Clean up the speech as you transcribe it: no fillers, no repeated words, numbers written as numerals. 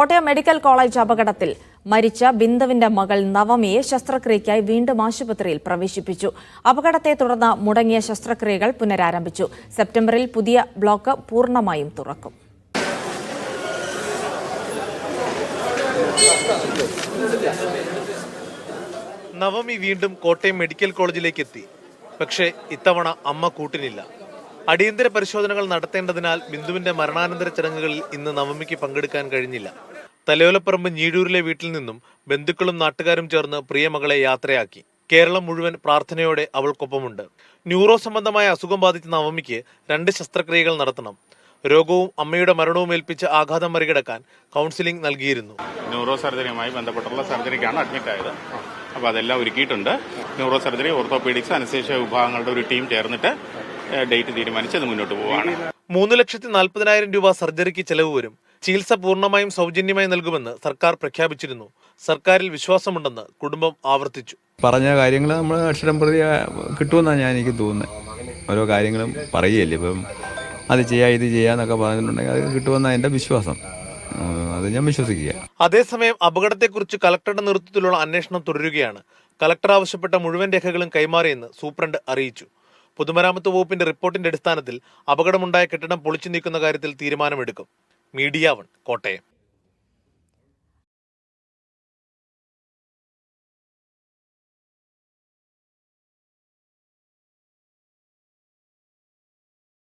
Kottayam medical college അപകടത്തിൽ മരിച്ച ബിന്ദുവിന്റെ മകൾ നവമിയെ ശസ്ത്രക്രിയയ്ക്കായി വീണ്ടും ആശുപത്രിയിൽ പ്രവേശിപ്പിച്ചു. അപകടത്തെ തുടർന്ന് മുടങ്ങിയ ശസ്ത്രക്രിയകൾ പുനരാരംഭിച്ചു. സെപ്റ്റംബറിൽ പുതിയ ബ്ലോക്ക് പൂർണ്ണമായും തുറക്കും. നവമി വീണ്ടും കോട്ടയം മെഡിക്കൽ കോളേജിലേക്ക് എത്തി. പക്ഷേ ഇത്തവണ അമ്മ കൂട്ടിനില്ല. അടിയന്തര പരിശോധനകൾ നടത്തേണ്ടതിനാൽ ബിന്ദുവിന്റെ മരണാനന്തര ചടങ്ങുകളിൽ ഇന്ന് നവമിക്ക് പങ്കെടുക്കാൻ കഴിഞ്ഞില്ല. തലയോലപ്പറമ്പ് ഞീഴൂരിലെ വീട്ടിൽ നിന്നും ബന്ധുക്കളും നാട്ടുകാരും ചേർന്ന് പ്രിയമകളെ യാത്രയാക്കി. കേരളം മുഴുവൻ പ്രാർത്ഥനയോടെ അവൾക്കൊപ്പമുണ്ട്. ന്യൂറോ സംബന്ധമായ അസുഖം ബാധിച്ച നവമിക്ക് 2 ശസ്ത്രക്രിയകൾ നടത്തണം. രോഗവും അമ്മയുടെ മരണവും ഏൽപ്പിച്ച ആഘാതം മറികടക്കാൻ കൗൺസിലിംഗ് നൽകിയിരുന്നു. ന്യൂറോ സർജറിയുമായി ബന്ധപ്പെട്ടുള്ള സർജറിക്കാണ് അഡ്മിറ്റ് ആയത്. അപ്പോൾ അതെല്ലാം ഒരുക്കിയിട്ടുണ്ട്. ന്യൂറോ സർജറി, ഓർത്തോപീഡിക്സ്, അനസ്തേഷ്യ വിഭാഗങ്ങളുടെ ഒരു ടീം ചേർന്നിട്ട് ഡേറ്റ് തീരുമാനിച്ച് അത് മുന്നോട്ട് പോവുകയാണ്. 3,40,000 രൂപ സർജറിക്ക് ചെലവ് വരും. ചികിത്സ പൂർണ്ണമായും സൗജന്യമായി നൽകുമെന്ന് സർക്കാർ പ്രഖ്യാപിച്ചിരുന്നു. സർക്കാരിൽ വിശ്വാസമുണ്ടെന്ന് കുടുംബം ആവർത്തിച്ചു. പറഞ്ഞ കാര്യങ്ങൾ നമ്മൾ അക്ഷരം പ്രതി കിട്ടുമെന്നാണ് എനിക്ക് തോന്നുന്നത്. ഓരോ കാര്യങ്ങളും പറയുകയല്ലേ, ഇപ്പം അത് ചെയ്യാം ഇത് ചെയ്യാന്നൊക്കെ പറഞ്ഞിട്ടുണ്ടെങ്കിൽ അത് കിട്ടുമെന്നാണ് എൻ്റെ വിശ്വാസം. അത് ഞാൻ വിശ്വസിക്കുക. അതേസമയം അപകടത്തെക്കുറിച്ച് കളക്ടറുടെ നേതൃത്വത്തിലുള്ള അന്വേഷണം തുടരുകയാണ്. കളക്ടർ ആവശ്യപ്പെട്ട മുഴുവൻ രേഖകളും കൈമാറിയെന്ന് സൂപ്രണ്ട് അറിയിച്ചു. പൊതുമരാമത്ത് വകുപ്പിന്റെ റിപ്പോർട്ടിന്റെ അടിസ്ഥാനത്തിൽ അപകടമുണ്ടായ കെട്ടിടം പൊളിച്ചു നീക്കുന്ന കാര്യത്തിൽ തീരുമാനമെടുക്കും. മീഡിയ 1 കോട്ടയം.